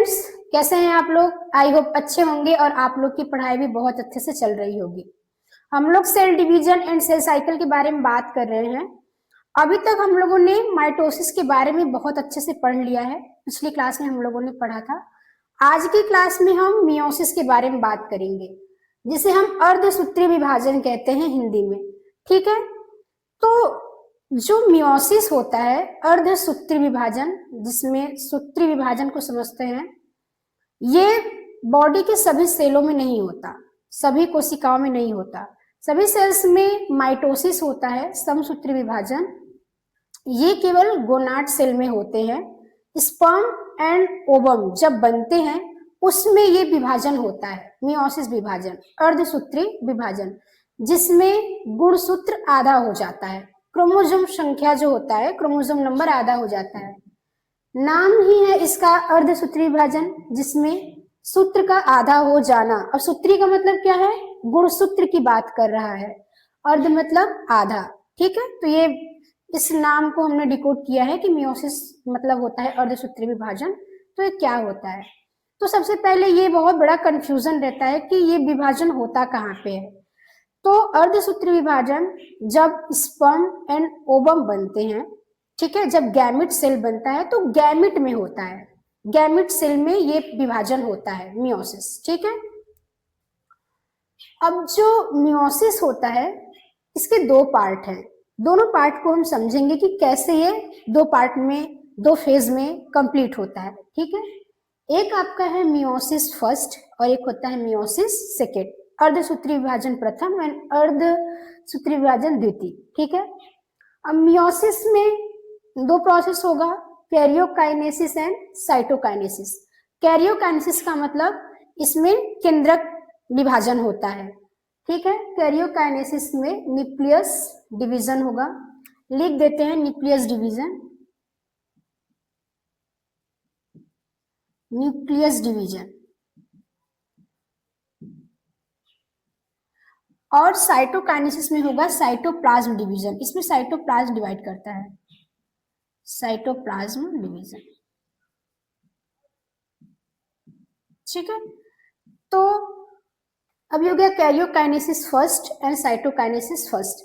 Friends, कैसे हैं आप लोग? आई होप अच्छे होंगे और आप लोग की पढ़ाई भी बहुत अच्छे से चल रही होगी। हम लोग cell division and cell cycle के बारे में बात कर रहे हैं। अभी तक हम लोगों ने माइटोसिस के बारे में बहुत अच्छे से पढ़ लिया है, पिछली क्लास में हम लोगों ने पढ़ा था। आज की क्लास में हम मियोसिस के बारे में बात करेंगे, जिसे हम अर्धसूत्री विभाजन कहते हैं हिंदी में। ठीक है, तो जो मियोसिस होता है अर्धसूत्री विभाजन, जिसमें सूत्री विभाजन को समझते हैं, ये बॉडी के सभी सेलों में नहीं होता, सभी कोशिकाओं में नहीं होता। सभी सेल्स में माइटोसिस होता है, समसूत्री विभाजन। ये केवल गोनाड सेल में होते हैं। स्पर्म एंड ओवम जब बनते हैं उसमें ये विभाजन होता है, मियोसिस विभाजन, अर्धसूत्री विभाजन, जिसमें गुणसूत्र आधा हो जाता है। क्रोमोसोम संख्या जो होता है, क्रोमोसोम नंबर आधा हो जाता है। नाम ही है इसका अर्धसूत्री विभाजन, जिसमें सूत्र का आधा हो जाना। और सूत्री का मतलब क्या है? गुणसूत्र की बात कर रहा है। अर्ध मतलब आधा। ठीक है, तो ये इस नाम को हमने डिकोड किया है कि मियोसिस मतलब होता है अर्धसूत्री विभाजन। तो ये क्या होता है? तो सबसे पहले ये बहुत बड़ा कंफ्यूजन रहता है कि ये विभाजन होता कहाँ पे है। तो अर्धसूत्री विभाजन जब स्पर्म एंड ओवम बनते हैं, ठीक है, जब गैमिट सेल बनता है तो गैमिट में होता है, गैमिट सेल में ये विभाजन होता है, मियोसिस। ठीक है, अब जो मियोसिस होता है इसके दो पार्ट हैं। दोनों पार्ट को हम समझेंगे कि कैसे ये दो पार्ट में, दो फेज में कंप्लीट होता है। ठीक है, एक आपका है मियोसिस फर्स्ट और एक होता है मियोसिस सेकेंड। अर्धसूत्री विभाजन प्रथम एंड अर्धसूत्री विभाजन द्वितीय। ठीक है, अब मियोसिस में दो प्रोसेस होगा, कैरियोकाइनेसिस एंड साइटोकाइनेसिस। कैरियोकाइनेसिस का मतलब इसमें केंद्रक विभाजन होता है। ठीक है, कैरियोकाइनेसिस में न्यूक्लियस डिवीजन होगा। लिख देते हैं न्यूक्लियस डिवीजन, न्यूक्लियस डिवीजन। और साइटोकाइनेसिस में होगा साइटोप्लाज्म डिवीजन। इसमें साइटोप्लाज्म डिवाइड करता है, साइटोप्लाज्म डिवीजन। ठीक है, तो अभी हो गया karyokinesis first and cytokinesis first.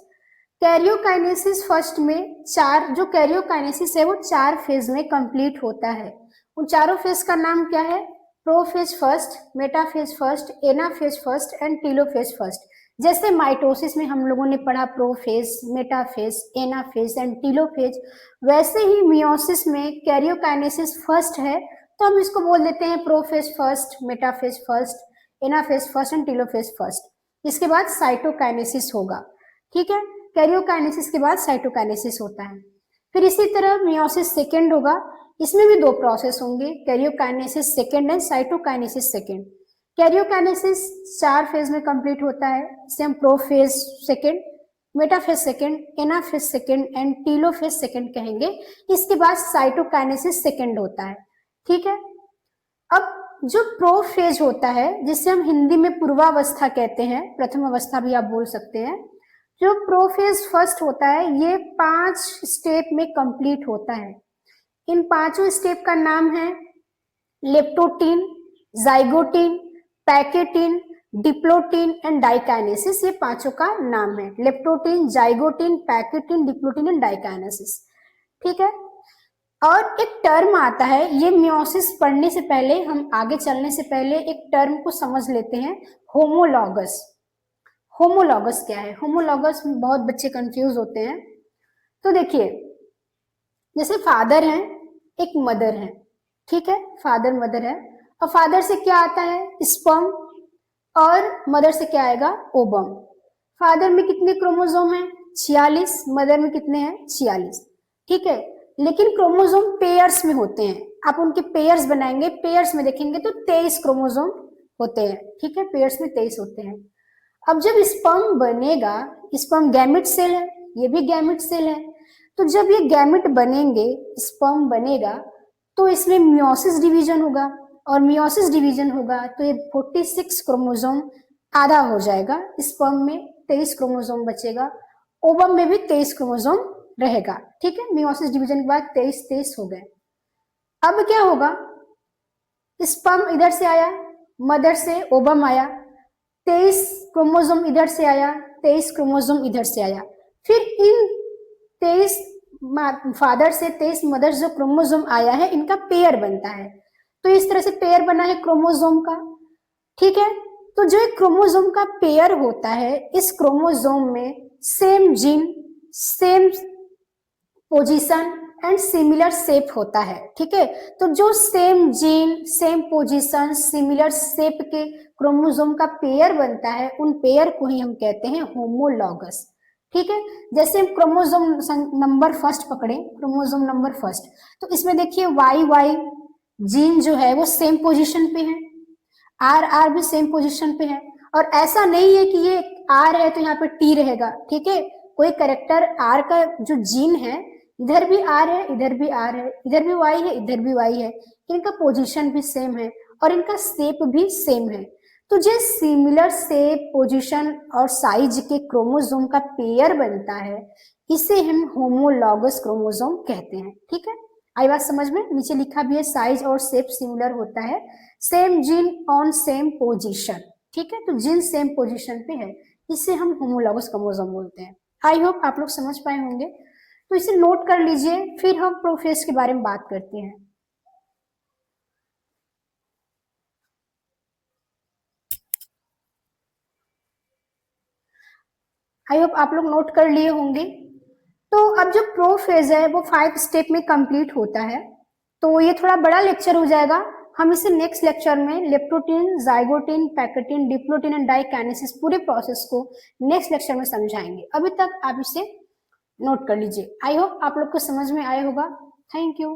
Karyokinesis first में चार, जो कैरियोकाइनेसिस है वो चार फेज में कंप्लीट होता है। उन चारों फेज का नाम क्या है? Prophase first, metaphase first, anaphase first and telophase first. जैसे माइटोसिस में हम लोगों ने पढ़ा prophase, metaphase, anaphase and telophase, वैसे ही मियोसिस में कैरियोकाइनेसिस फर्स्ट है तो हम इसको बोल देते हैं prophase first, metaphase first, anaphase first and telophase first. इसके बाद साइटोकाइनेसिस होगा। ठीक है, कैरियोकाइनेसिस के बाद साइटोकाइनेसिस होता है। फिर इसी तरह मियोसिस सेकेंड होगा, इसमें भी दो प्रोसेस होंगे, karyokinesis second and cytokinesis second. Karyokinesis चार फेज में कंप्लीट होता है, इसे हम prophase second, metaphase second, anaphase second and telophase second कहेंगे। इसके बाद साइटोकाइनेसिस सेकेंड होता है। ठीक है, अब जो प्रोफेज होता है, जिसे हम हिंदी में पूर्वावस्था कहते हैं, प्रथम अवस्था भी आप बोल सकते हैं, जो प्रोफेज फर्स्ट होता है ये 5 स्टेप में कंप्लीट होता है। इन पांचों स्टेप का नाम है leptotene, zygotene, pachytene, diplotene and diakinesis. ये पांचों का नाम है, leptotene, zygotene, pachytene, diplotene and diakinesis. ठीक है, और एक टर्म आता है, ये मियोसिस पढ़ने से पहले, हम आगे चलने से पहले एक टर्म को समझ लेते हैं, होमोलॉगस। होमोलॉगस क्या है? होमोलॉगस में बहुत बच्चे कंफ्यूज होते हैं। तो देखिए, जैसे फादर है, एक मदर है। ठीक है, फादर मदर है, और फादर से क्या आता है? स्पर्म, और मदर से क्या आएगा? ओवम। फादर में कितने क्रोमोसोम है? 46। मदर में कितने हैं? 46। ठीक है, लेकिन क्रोमोसोम पेयर्स में होते हैं। आप उनके पेयर्स बनाएंगे, पेयर्स में देखेंगे तो 23 क्रोमोसोम होते हैं। ठीक है, पेयर्स में 23 होते हैं। अब जब स्पर्म बनेगा, स्पर्म गैमेट सेल है, ये भी गैमेट सेल है, तो जब ये गैमेट बनेंगे, स्पर्म बनेगा, तो इसमें मियोसिस डिवीजन होगा, और मियोसिस डिवीजन होगा तो ये 46 क्रोमोसोम आधा हो जाएगा। स्पर्म में 23 क्रोमोसोम बचेगा, ओवम में भी 23 क्रोमोसोम रहेगा। ठीक है, मियोसिस डिवीजन के बाद 23 23 हो गए। अब क्या होगा? स्पर्म इधर से आया, मदर से ओवम आया, 23 क्रोमोसोम इधर से आया, 23 क्रोमोसोम इधर से आया, फिर इन 23 फादर से 23 मदर जो क्रोमोसोम आया है इनका पेयर बनता है। तो इस तरह से पेयर बना है क्रोमोसोम का, ठीक है। तो जो एक क्रोमोसोम का पेयर होता है, इस क्रोमोसोम में same gene, same position and similar shape होता है, ठीक है। तो जो same gene, same position, similar shape के क्रोमोसोम का पेयर बनता है, उन पेयर को ही हम कहते हैं होमोलॉगस, ठीक है। जैसे हम क्रोमोसोम नंबर फर्स्ट पकड़े, क्रोमोसोम नंबर फर्स्ट, तो इसमें देखिए वाई वाई जीन जो है वो सेम पोजीशन पे है, आर आर भी सेम पोजीशन पे है, और ऐसा नहीं है कि ये आर है तो यहाँ पे टी रहेगा, ठीक है। कोई कैरेक्टर आर का जो जीन है, इधर भी आर है, इधर भी आर है, इधर भी वाई है, इधर भी वाई है, इनका पोजीशन भी सेम है और इनका शेप भी सेम है। तो जो सिमिलर शेप, पोजीशन और साइज के क्रोमोसोम का पेयर बनता है, इसे हम होमोलॉगस क्रोमोसोम कहते हैं, ठीक है। आई बात समझ में? नीचे लिखा भी है साइज और शेप सिमिलर होता है, same gene on same position, ठीक है। तो जीन सेम पोजीशन पे है, इसे हम होमोलॉगस क्रोमोसोम बोलते हैं। आई होप आप लोग समझ पाए होंगे, तो इसे नोट कर लीजिए, फिर हम प्रोफेज के बारे में बात करते हैं। आई होप आप लोग नोट कर लिए होंगे। तो अब जो प्रोफेज है वो 5 स्टेप में कंप्लीट होता है, तो ये थोड़ा बड़ा लेक्चर हो जाएगा। हम इसे नेक्स्ट लेक्चर में leptotene, zygotene, pachytene, diplotene and diakinesis पूरे प्रोसेस को नेक्स्ट लेक्चर में समझाएंगे। अभी तक आप इसे नोट कर लीजिए। आई होप आप लोग को समझ में आया होगा। Thank you.